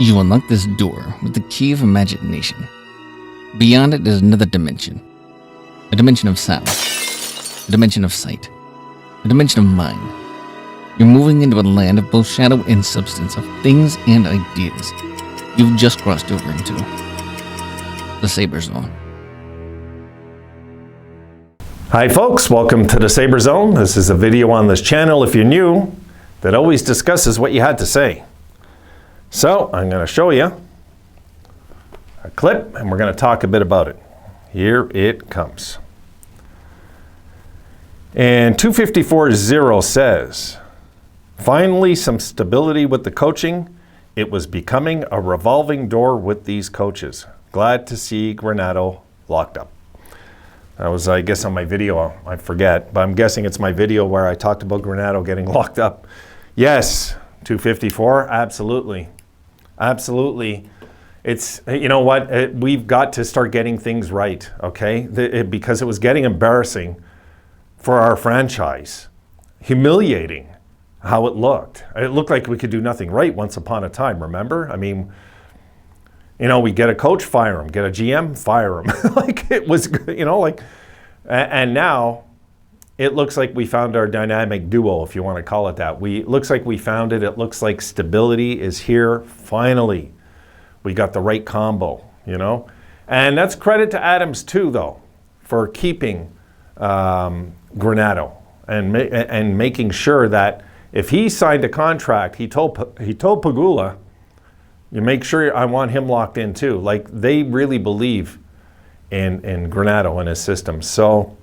You unlock this door with the key of imagination. Beyond it is another dimension. A dimension of sound. A dimension of sight. A dimension of mind. You're moving into a land of both shadow and substance, of things and ideas. You've just crossed over into the Sabres Zone. Hi folks, welcome to the Sabre Zone. This is a video on this channel, if you're new, that always discusses what you had to say. So I'm going to show you a clip and we're going to talk a bit about it. Here it comes. And 254.0 says, finally some stability with the coaching. It was becoming a revolving door with these coaches. Glad to see Granato locked up. That was, I guess, on my video. I forget, but I'm guessing it's my video where I talked about Granato getting locked up. Yes, 254, absolutely. Absolutely. It's, you know what, we've got to start getting things right, okay? Because it was getting embarrassing for our franchise. Humiliating how it looked. It looked like we could do nothing right once upon a time, remember? I mean, you know, we get a coach, fire him. Get a GM, fire him. Like it was, you know, like, and now it looks like we found our dynamic duo, if you want to call it that. It looks like we found it. It looks like stability is here. Finally, we got the right combo, you know? And that's credit to Adams too, though, for keeping Granato and making sure that if he signed a contract, he told Pegula, you make sure I want him locked in too. Like they really believe in Granato and his system. So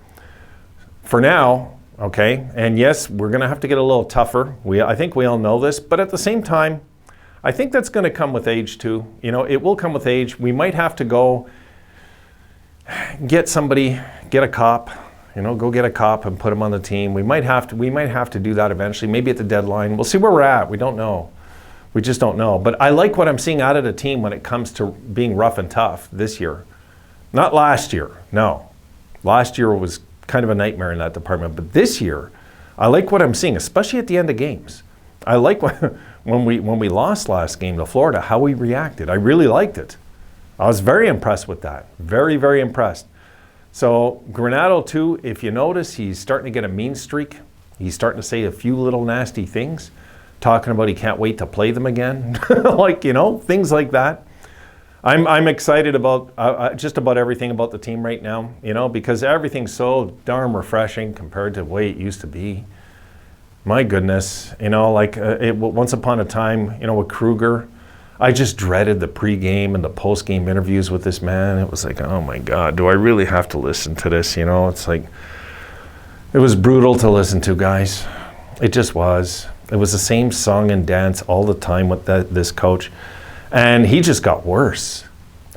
for now, okay, and yes, we're going to have to get a little tougher. I think we all know this, but at the same time, I think that's going to come with age too. You know, it will come with age. We might have to go get somebody, get a cop, you know, go get a cop and put him on the team. We might have to do that eventually, maybe at the deadline. We'll see where we're at. We don't know. We just don't know. But I like what I'm seeing out of the team when it comes to being rough and tough this year. Not last year, no. Last year was kind of a nightmare in that department. But this year, I like what I'm seeing, especially at the end of games. I like when we lost last game to Florida, how we reacted. I really liked it. I was very impressed with that. Very, very impressed. So Granato too, if you notice, he's starting to get a mean streak. He's starting to say a few little nasty things, talking about he can't wait to play them again. Like, you know, things like that. I'm excited about just about everything about the team right now, you know, because everything's so darn refreshing compared to the way it used to be. My goodness, you know, like once upon a time, you know, with Kruger, I just dreaded the pregame and the postgame interviews with this man. It was like, oh my God, do I really have to listen to this? You know, it's like, it was brutal to listen to, guys. It just was. It was the same song and dance all the time with this coach. And he just got worse.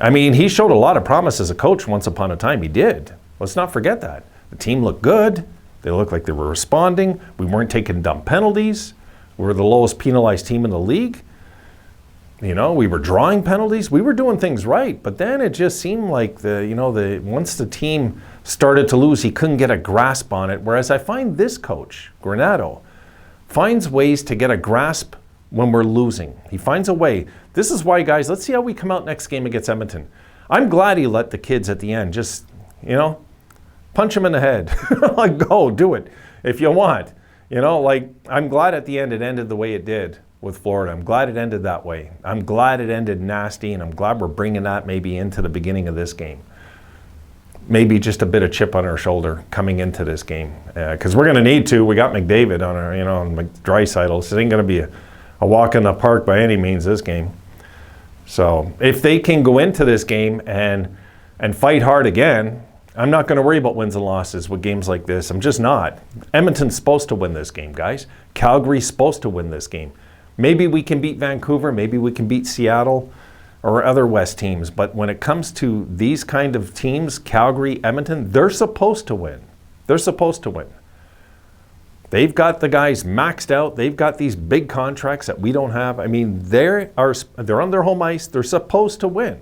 I mean, he showed a lot of promise as a coach once upon a time. He did. Let's not forget that. The team looked good. They looked like they were responding. We weren't taking dumb penalties. We were the lowest penalized team in the league. You know, we were drawing penalties. We were doing things right. But then it just seemed like once the team started to lose, he couldn't get a grasp on it. Whereas I find this coach, Granato, finds ways to get a grasp when we're losing. He finds a way. This is why, guys, let's see how we come out next game against Edmonton. I'm glad he let the kids at the end just, you know, punch him in the head. Like, go, do it if you want. You know, like, I'm glad at the end it ended the way it did with Florida. I'm glad it ended that way. I'm glad it ended nasty, and I'm glad we're bringing that maybe into the beginning of this game. Maybe just a bit of chip on our shoulder coming into this game. Because we're going to need to. We got McDavid on our, you know, on Draisaitl. So it ain't going to be a walk in the park by any means this game. So if they can go into this game and fight hard again, I'm not going to worry about wins and losses with games like this. I'm just not. Edmonton's supposed to win this game, guys. Calgary's supposed to win this game. Maybe we can beat Vancouver. Maybe we can beat Seattle or other West teams. But when it comes to these kind of teams, Calgary, Edmonton, they're supposed to win. They're supposed to win. They've got the guys maxed out. They've got these big contracts that we don't have. I mean, they're on their home ice. They're supposed to win.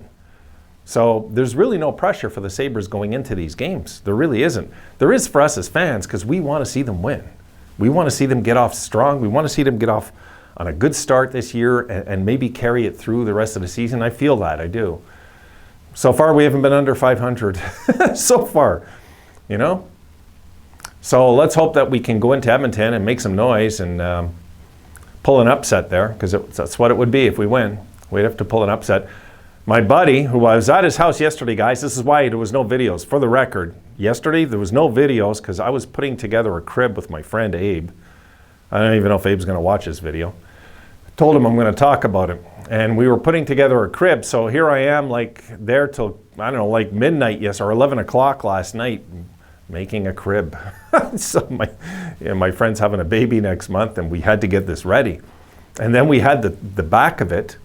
So there's really no pressure for the Sabres going into these games. There really isn't. There is for us as fans because we want to see them win. We want to see them get off strong. We want to see them get off on a good start this year and maybe carry it through the rest of the season. I feel that, I do. So far, we haven't been under 500 so far, you know? So let's hope that we can go into Edmonton and make some noise and pull an upset there, because that's what it would be if we win. We'd have to pull an upset. My buddy, who I was at his house yesterday, guys, this is why there was no videos. For the record, yesterday there was no videos because I was putting together a crib with my friend Abe. I don't even know if Abe's going to watch this video. I told him I'm going to talk about it. And we were putting together a crib, so here I am, like, there till, I don't know, like midnight, or 11 o'clock last night, making a crib. So my friend's having a baby next month, and we had to get this ready. And then we had the back of it.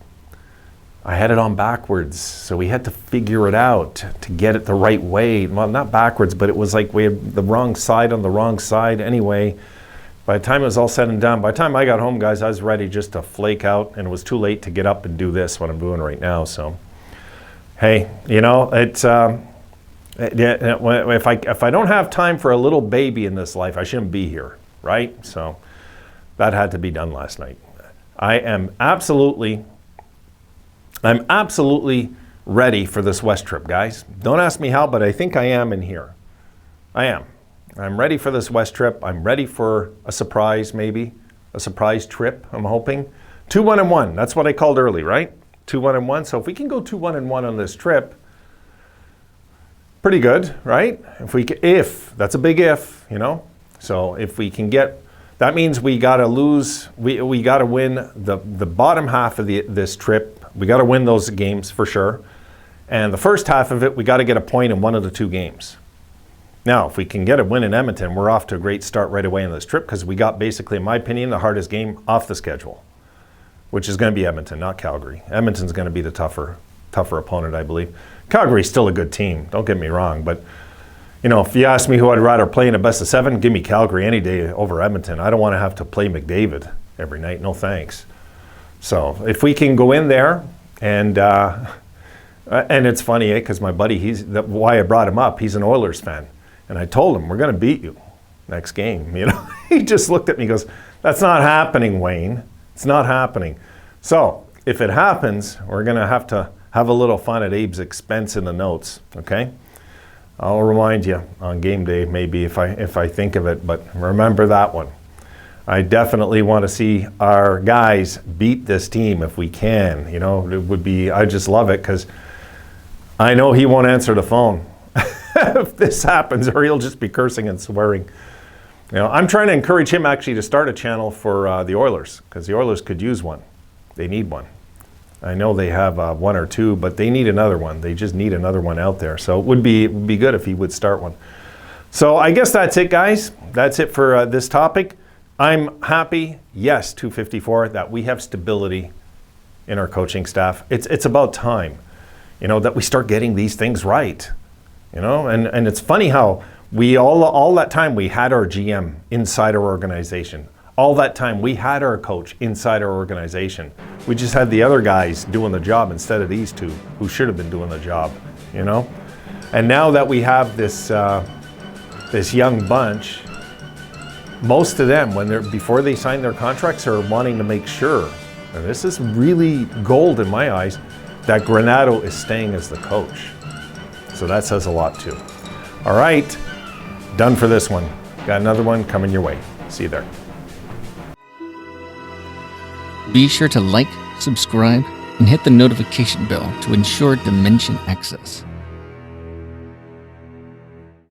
I had it on backwards, so we had to figure it out to get it the right way. Well, not backwards, but it was like we had the wrong side on the wrong side anyway. By the time it was all said and done, by the time I got home, guys, I was ready just to flake out, and it was too late to get up and do this, what I'm doing right now. So, hey, you know, it's if I don't have time for a little baby in this life, I shouldn't be here, right? So that had to be done last night. I'm absolutely ready for this West trip, guys. Don't ask me how, but I think I am in here. I am. I'm ready for this West trip. I'm ready for a surprise, maybe. A surprise trip, I'm hoping. 2-1-1, that's what I called early, right? 2-1-1. So if we can go 2-1-1 on this trip, pretty good, right? If, that's a big if, you know? So if we can get, that means we got to lose, we got to win the bottom half of this trip. We got to win those games for sure. And the first half of it, we got to get a point in one of the two games. Now, if we can get a win in Edmonton, we're off to a great start right away in this trip, because we got basically, in my opinion, the hardest game off the schedule, which is going to be Edmonton, not Calgary. Edmonton's going to be the tougher opponent, I believe. Calgary's still a good team, don't get me wrong, but you know, if you ask me who I'd rather play in a best of 7, give me Calgary any day over Edmonton. I don't want to have to play McDavid every night, no thanks. So if we can go in there and it's funny, because my buddy, why I brought him up, he's an Oilers fan. And I told him, we're going to beat you next game. You know, he just looked at me and goes, that's not happening, Wayne. It's not happening. So if it happens, we're going to have a little fun at Abe's expense in the notes, okay? I'll remind you on game day, maybe, if I think of it, but remember that one. I definitely want to see our guys beat this team if we can. You know, it would be, I just love it, because I know he won't answer the phone if this happens, or he'll just be cursing and swearing. You know, I'm trying to encourage him actually to start a channel for the Oilers, because the Oilers could use one. They need one. I know they have one or two, but they need another one. They just need another one out there. So it would be good if he would start one. So I guess that's it, guys. That's it for this topic. I'm happy, yes, 254, that we have stability in our coaching staff. It's about time, you know, that we start getting these things right. You know, and it's funny how we all that time we had our GM inside our organization. All that time we had our coach inside our organization. We just had the other guys doing the job instead of these two who should have been doing the job, you know? And now that we have this this young bunch, most of them, before they sign their contracts, are wanting to make sure, and this is really gold in my eyes, that Granato is staying as the coach. So that says a lot too. All right, done for this one. Got another one coming your way. See you there. Be sure to like, subscribe, and hit the notification bell to ensure Dimension access.